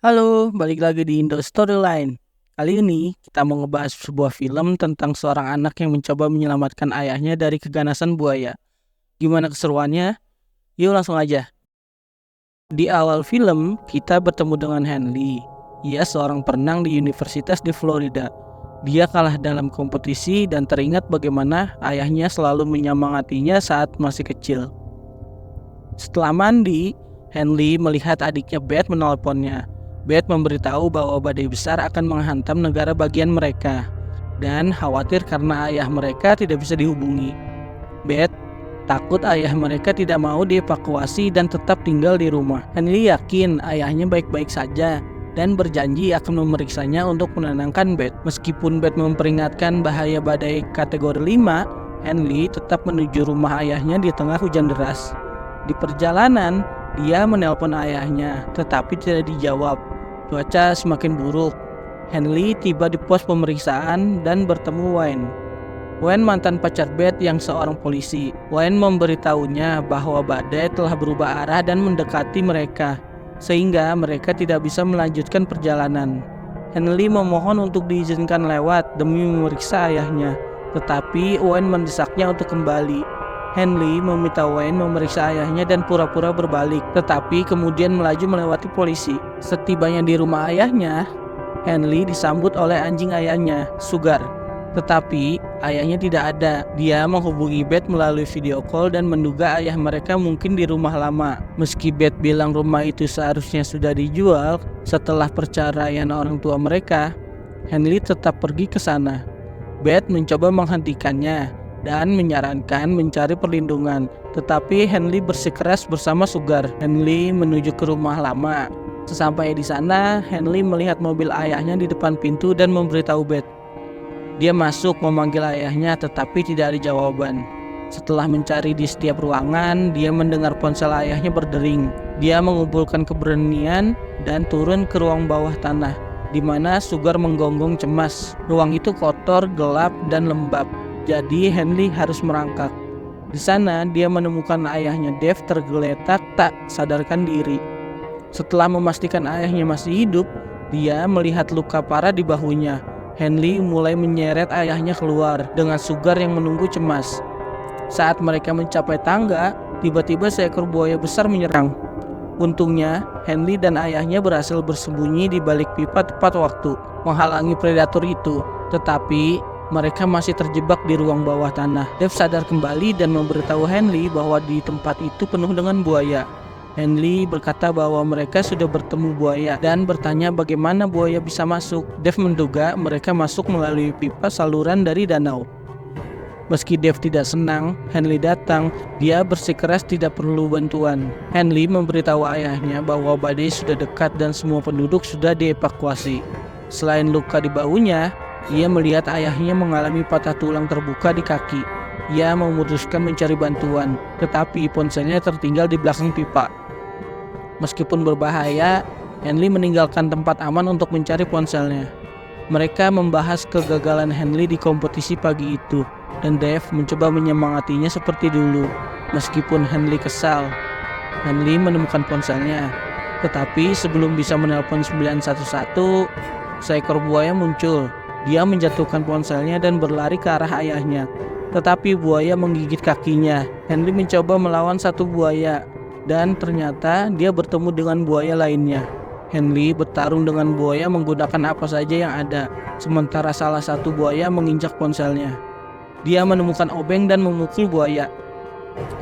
Halo, balik lagi di Indo Storyline. Kali ini kita mau ngebahas sebuah film tentang seorang anak yang mencoba menyelamatkan ayahnya dari keganasan buaya. Gimana keseruannya? Yuk langsung aja. Di awal film, kita bertemu dengan Henley. Ia seorang perenang di Universitas di Florida. Dia kalah dalam kompetisi dan teringat bagaimana ayahnya selalu menyemangatinya saat masih kecil. Setelah mandi, Henley melihat adiknya Beth menelponnya. Beth memberitahu bahwa badai besar akan menghantam negara bagian mereka dan khawatir karena ayah mereka tidak bisa dihubungi. Beth takut ayah mereka tidak mau dievakuasi dan tetap tinggal di rumah. Henley yakin ayahnya baik-baik saja dan berjanji akan memeriksanya untuk menenangkan Beth. Meskipun Beth memperingatkan bahaya badai kategori 5, Henley tetap menuju rumah ayahnya di tengah hujan deras. Di perjalanan, dia menelpon ayahnya, tetapi tidak dijawab. Cuaca semakin buruk. Henley tiba di pos pemeriksaan dan bertemu Wayne. Wayne mantan pacar Beth yang seorang polisi. Wayne memberitahunya bahwa badai telah berubah arah dan mendekati mereka, sehingga mereka tidak bisa melanjutkan perjalanan. Henley memohon untuk diizinkan lewat demi memeriksa ayahnya, tetapi Wayne mendesaknya untuk kembali. Henley meminta Wayne memeriksa ayahnya dan pura-pura berbalik, tetapi kemudian melaju melewati polisi. Setibanya di rumah ayahnya, Henley disambut oleh anjing ayahnya, Sugar. Tetapi ayahnya tidak ada. Dia menghubungi Beth melalui video call dan menduga ayah mereka mungkin di rumah lama. Meski Beth bilang rumah itu seharusnya sudah dijual setelah perceraian orang tua mereka, Henley tetap pergi ke sana. Beth mencoba menghentikannya dan menyarankan mencari perlindungan, tetapi Henley bersikeras bersama Sugar. Henley menuju ke rumah lama. Sesampainya di sana, Henley melihat mobil ayahnya di depan pintu dan memberitahu Beth. Dia masuk memanggil ayahnya, tetapi tidak ada jawaban. Setelah mencari di setiap ruangan, dia mendengar ponsel ayahnya berdering. Dia mengumpulkan keberanian dan turun ke ruang bawah tanah, di mana Sugar menggonggong cemas. Ruang itu kotor, gelap, dan lembab. Jadi Henley harus merangkak. Di sana dia menemukan ayahnya Dave tergeletak tak sadarkan diri. Setelah memastikan ayahnya masih hidup, dia melihat luka parah di bahunya. Henley mulai menyeret ayahnya keluar dengan Sugar yang menunggu cemas. Saat mereka mencapai tangga, tiba-tiba seekor buaya besar menyerang. Untungnya, Henley dan ayahnya berhasil bersembunyi di balik pipa tepat waktu, menghalangi predator itu. Tetapi mereka masih terjebak di ruang bawah tanah. Dave sadar kembali dan memberitahu Henley bahwa di tempat itu penuh dengan buaya. Henley berkata bahwa mereka sudah bertemu buaya dan bertanya bagaimana buaya bisa masuk. Dave menduga mereka masuk melalui pipa saluran dari danau. Meski Dave tidak senang, Henley datang. Dia bersikeras tidak perlu bantuan. Henley memberitahu ayahnya bahwa badai sudah dekat dan semua penduduk sudah dievakuasi. Selain luka di bahunya, ia melihat ayahnya mengalami patah tulang terbuka di kaki. Ia memutuskan mencari bantuan, tetapi ponselnya tertinggal di belakang pipa. Meskipun berbahaya, Henley meninggalkan tempat aman untuk mencari ponselnya. Mereka membahas kegagalan Henley di kompetisi pagi itu, dan Dave mencoba menyemangatinya seperti dulu. Meskipun Henley kesal, Henley menemukan ponselnya. Tetapi sebelum bisa menelpon 911, seekor buaya muncul. Dia menjatuhkan ponselnya dan berlari ke arah ayahnya. Tetapi buaya menggigit kakinya. Henley mencoba melawan satu buaya, dan ternyata dia bertemu dengan buaya lainnya. Henley bertarung dengan buaya menggunakan apa saja yang ada, sementara salah satu buaya menginjak ponselnya. Dia menemukan obeng dan memukul buaya,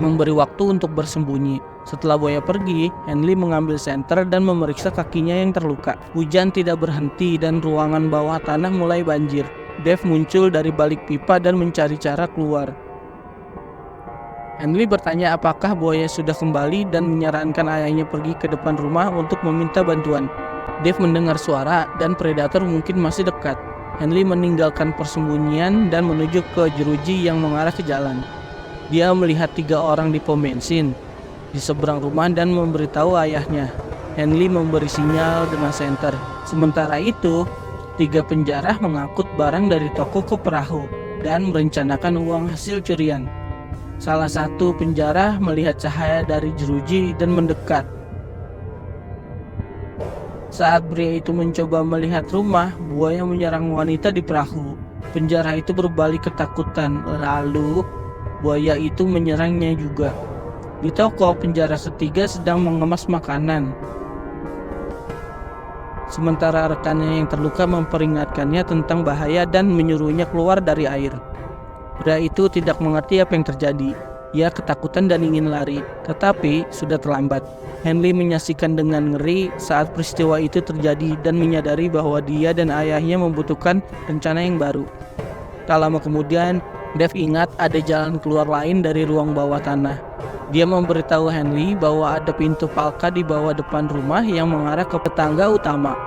memberi waktu untuk bersembunyi. Setelah buaya pergi, Henley mengambil senter dan memeriksa kakinya yang terluka. Hujan tidak berhenti dan ruangan bawah tanah mulai banjir. Dave muncul dari balik pipa dan mencari cara keluar. Henley bertanya apakah buaya sudah kembali dan menyarankan ayahnya pergi ke depan rumah untuk meminta bantuan. Dave mendengar suara dan predator mungkin masih dekat. Henley meninggalkan persembunyian dan menuju ke jeruji yang mengarah ke jalan. Dia melihat 3 orang di pom bensin di seberang rumah dan memberitahu ayahnya. Henley memberi sinyal dengan senter. Sementara itu, 3 penjara mengangkut barang dari toko ke perahu dan merencanakan uang hasil curian. Salah satu penjara melihat cahaya dari jeruji dan mendekat. Saat pria itu mencoba melihat rumah, buaya menyerang wanita di perahu. Penjara itu berbalik ketakutan, lalu buaya itu menyerangnya juga. Di toko, penjara ketiga sedang mengemas makanan. Sementara rekannya yang terluka memperingatkannya tentang bahaya dan menyuruhnya keluar dari air. Pria itu tidak mengerti apa yang terjadi. Ia ketakutan dan ingin lari, tetapi sudah terlambat. Henley menyaksikan dengan ngeri saat peristiwa itu terjadi dan menyadari bahwa dia dan ayahnya membutuhkan rencana yang baru. Tak lama kemudian, Dave ingat ada jalan keluar lain dari ruang bawah tanah. Dia memberitahu Henley bahwa ada pintu palka di bawah depan rumah yang mengarah ke tangga utama.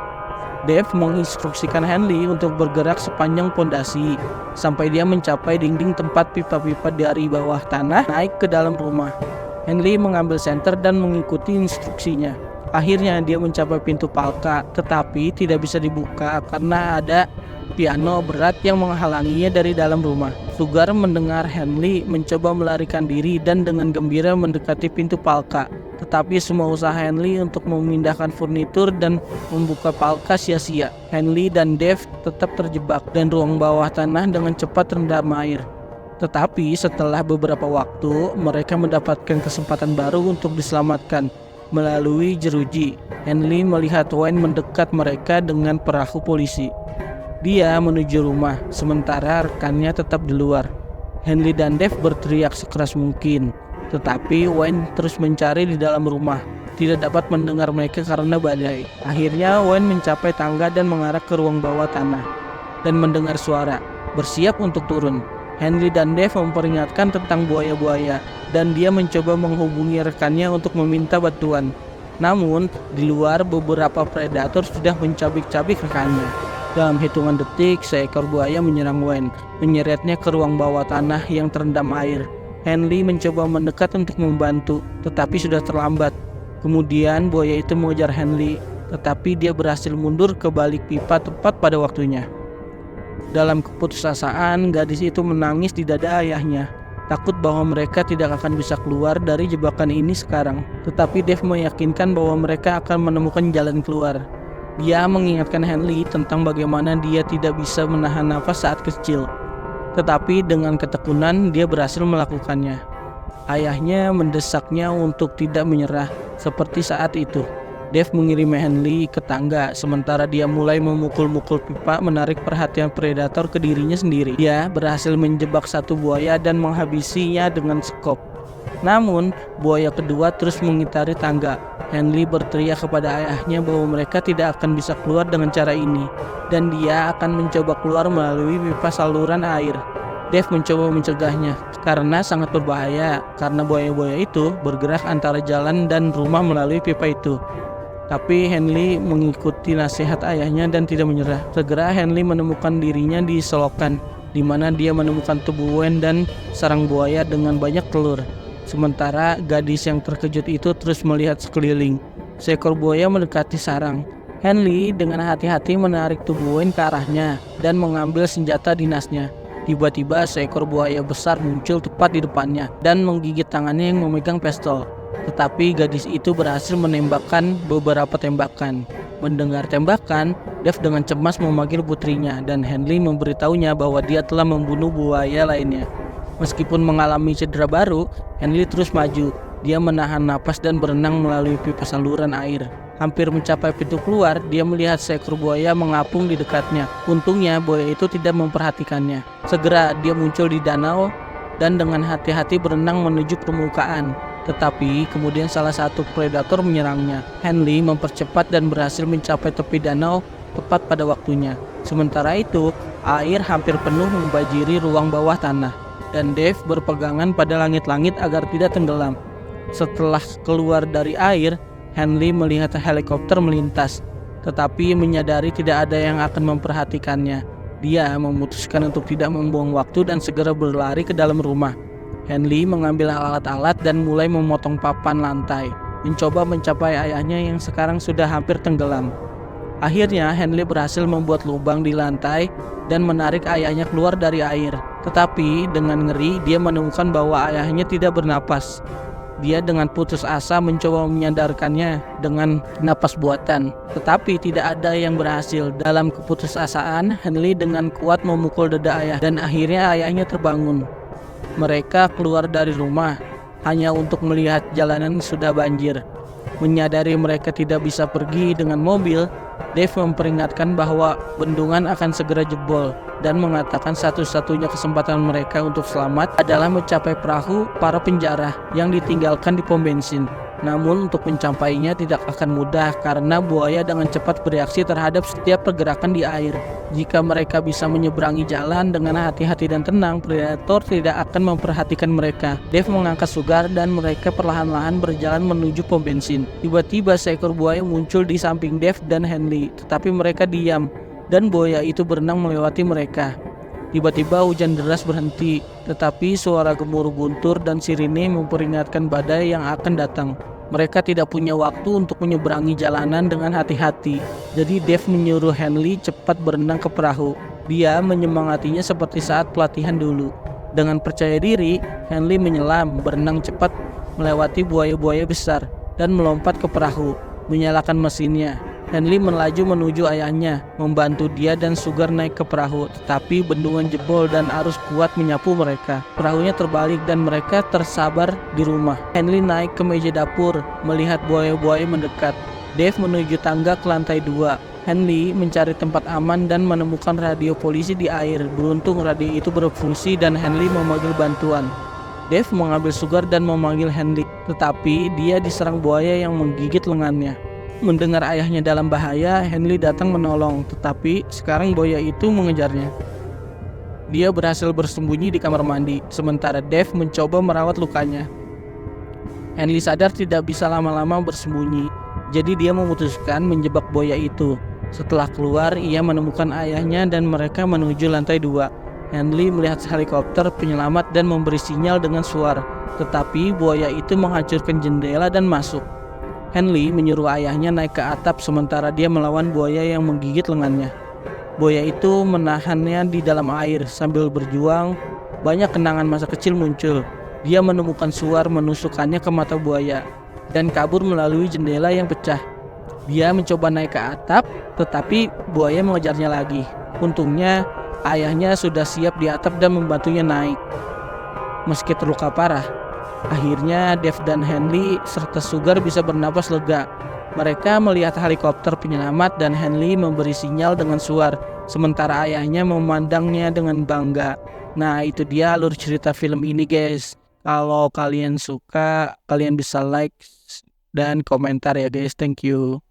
Dave menginstruksikan Henley untuk bergerak sepanjang pondasi sampai dia mencapai dinding tempat pipa-pipa dari bawah tanah naik ke dalam rumah. Henley mengambil senter dan mengikuti instruksinya. Akhirnya dia mencapai pintu palka, tetapi tidak bisa dibuka karena ada piano berat yang menghalanginya dari dalam rumah. Sugar mendengar Henley mencoba melarikan diri dan dengan gembira mendekati pintu palka. Tetapi semua usaha Henley untuk memindahkan furnitur dan membuka palka sia-sia. Henley dan Dave tetap terjebak dan ruang bawah tanah dengan cepat terendam air. Tetapi setelah beberapa waktu, mereka mendapatkan kesempatan baru untuk diselamatkan. Melalui jeruji, Henley melihat Wayne mendekat mereka dengan perahu polisi. Dia menuju rumah, sementara rekannya tetap di luar. Henley dan Dave berteriak sekeras mungkin, tetapi Wayne terus mencari di dalam rumah. Tidak dapat mendengar mereka karena badai. Akhirnya Wayne mencapai tangga dan mengarah ke ruang bawah tanah dan mendengar suara, bersiap untuk turun. Henley dan Dave memperingatkan tentang buaya-buaya dan dia mencoba menghubungi rekannya untuk meminta bantuan. Namun, di luar beberapa predator sudah mencabik-cabik rekannya. Dalam hitungan detik, seekor buaya menyerang Wayne, menyeretnya ke ruang bawah tanah yang terendam air. Henley mencoba mendekat untuk membantu, tetapi sudah terlambat. Kemudian buaya itu mengejar Henley, tetapi dia berhasil mundur ke balik pipa tepat pada waktunya. Dalam keputusasaan, gadis itu menangis di dada ayahnya, takut bahwa mereka tidak akan bisa keluar dari jebakan ini sekarang. Tetapi Dave meyakinkan bahwa mereka akan menemukan jalan keluar. Dia mengingatkan Henley tentang bagaimana dia tidak bisa menahan nafas saat kecil. Tetapi dengan ketekunan dia berhasil melakukannya. Ayahnya mendesaknya untuk tidak menyerah seperti saat itu. Dave mengirim Henley ke tangga sementara dia mulai memukul-mukul pipa menarik perhatian predator ke dirinya sendiri. Dia berhasil menjebak satu buaya dan menghabisinya dengan sekop. Namun, buaya kedua terus mengitari tangga. Henley berteriak kepada ayahnya bahwa mereka tidak akan bisa keluar dengan cara ini, dan dia akan mencoba keluar melalui pipa saluran air. Dave mencoba mencegahnya, karena sangat berbahaya, karena buaya-buaya itu bergerak antara jalan dan rumah melalui pipa itu. Tapi Henley mengikuti nasihat ayahnya dan tidak menyerah. Segera Henley menemukan dirinya di selokan, di mana dia menemukan tubuh Wayne dan sarang buaya dengan banyak telur. Sementara gadis yang terkejut itu terus melihat sekeliling. Seekor buaya mendekati sarang. Henley dengan hati-hati menarik tubuh Wayne ke arahnya dan mengambil senjata dinasnya. Tiba-tiba seekor buaya besar muncul tepat di depannya dan menggigit tangannya yang memegang pistol. Tetapi gadis itu berhasil menembakkan beberapa tembakan. Mendengar tembakan, Dave dengan cemas memanggil putrinya dan Henley memberitahunya bahwa dia telah membunuh buaya lainnya. Meskipun mengalami cedera baru, Henley terus maju. Dia menahan napas dan berenang melalui pipa saluran air. Hampir mencapai pintu keluar, dia melihat seekor buaya mengapung di dekatnya. Untungnya buaya itu tidak memperhatikannya. Segera dia muncul di danau dan dengan hati-hati berenang menuju permukaan. Tetapi kemudian salah satu predator menyerangnya. Henley mempercepat dan berhasil mencapai tepi danau tepat pada waktunya. Sementara itu, air hampir penuh membanjiri ruang bawah tanah. Dan Dave berpegangan pada langit-langit agar tidak tenggelam. Setelah keluar dari air, Henley melihat helikopter melintas, tetapi menyadari tidak ada yang akan memperhatikannya. Dia memutuskan untuk tidak membuang waktu dan segera berlari ke dalam rumah. Henley mengambil alat-alat dan mulai memotong papan lantai, mencoba mencapai ayahnya yang sekarang sudah hampir tenggelam. Akhirnya Henley berhasil membuat lubang di lantai dan menarik ayahnya keluar dari air. Tetapi dengan ngeri dia menemukan bahwa ayahnya tidak bernapas. Dia dengan putus asa mencoba menyadarkannya dengan napas buatan, tetapi tidak ada yang berhasil. Dalam keputusasaan, Henley dengan kuat memukul dada ayah dan akhirnya ayahnya terbangun. Mereka keluar dari rumah hanya untuk melihat jalanan sudah banjir. Menyadari mereka tidak bisa pergi dengan mobil, Dave memperingatkan bahwa bendungan akan segera jebol dan mengatakan satu-satunya kesempatan mereka untuk selamat adalah mencapai perahu para penjara yang ditinggalkan di pom bensin. Namun untuk mencapainya tidak akan mudah karena buaya dengan cepat bereaksi terhadap setiap pergerakan di air. Jika mereka bisa menyeberangi jalan dengan hati-hati dan tenang, predator tidak akan memperhatikan mereka. Dave mengangkat Sugar dan mereka perlahan-lahan berjalan menuju pom bensin. Tiba-tiba seekor buaya muncul di samping Dave dan Henley, tetapi mereka diam dan buaya itu berenang melewati mereka. Tiba-tiba hujan deras berhenti, tetapi suara gemuruh guntur dan sirine memperingatkan badai yang akan datang. Mereka tidak punya waktu untuk menyeberangi jalanan dengan hati-hati. Jadi Dave menyuruh Henley cepat berenang ke perahu. Dia menyemangatinya seperti saat pelatihan dulu. Dengan percaya diri, Henley menyelam, berenang cepat melewati buaya-buaya besar dan melompat ke perahu, menyalakan mesinnya. Henley melaju menuju ayahnya, membantu dia dan Sugar naik ke perahu, tetapi bendungan jebol dan arus kuat menyapu mereka. Perahunya terbalik dan mereka tersabar di rumah. Henley naik ke meja dapur, melihat buaya-buaya mendekat. Dave menuju tangga ke lantai 2. Henley mencari tempat aman dan menemukan radio polisi di air. Beruntung radio itu berfungsi dan Henley memanggil bantuan. Dave mengambil Sugar dan memanggil Henley, tetapi dia diserang buaya yang menggigit lengannya. Mendengar ayahnya dalam bahaya, Henley datang menolong, tetapi sekarang buaya itu mengejarnya. Dia berhasil bersembunyi di kamar mandi, sementara Dave mencoba merawat lukanya. Henley sadar tidak bisa lama-lama bersembunyi, jadi dia memutuskan menjebak buaya itu. Setelah keluar, ia menemukan ayahnya dan mereka menuju lantai 2. Henley melihat helikopter penyelamat dan memberi sinyal dengan suara, tetapi buaya itu menghancurkan jendela dan masuk. Henley menyuruh ayahnya naik ke atap sementara dia melawan buaya yang menggigit lengannya. Buaya itu menahannya di dalam air sambil berjuang. Banyak kenangan masa kecil muncul. Dia menemukan Suar menusukkannya ke mata buaya dan kabur melalui jendela yang pecah. Dia mencoba naik ke atap, tetapi buaya mengejarnya lagi. Untungnya ayahnya sudah siap di atap dan membantunya naik. Meski terluka parah, akhirnya Dave dan Henley serta Sugar bisa bernapas lega. Mereka melihat helikopter penyelamat dan Henley memberi sinyal dengan suar, sementara ayahnya memandangnya dengan bangga. Nah, itu dia alur cerita film ini, guys. Kalau kalian suka, kalian bisa like dan komentar ya, guys. Thank you.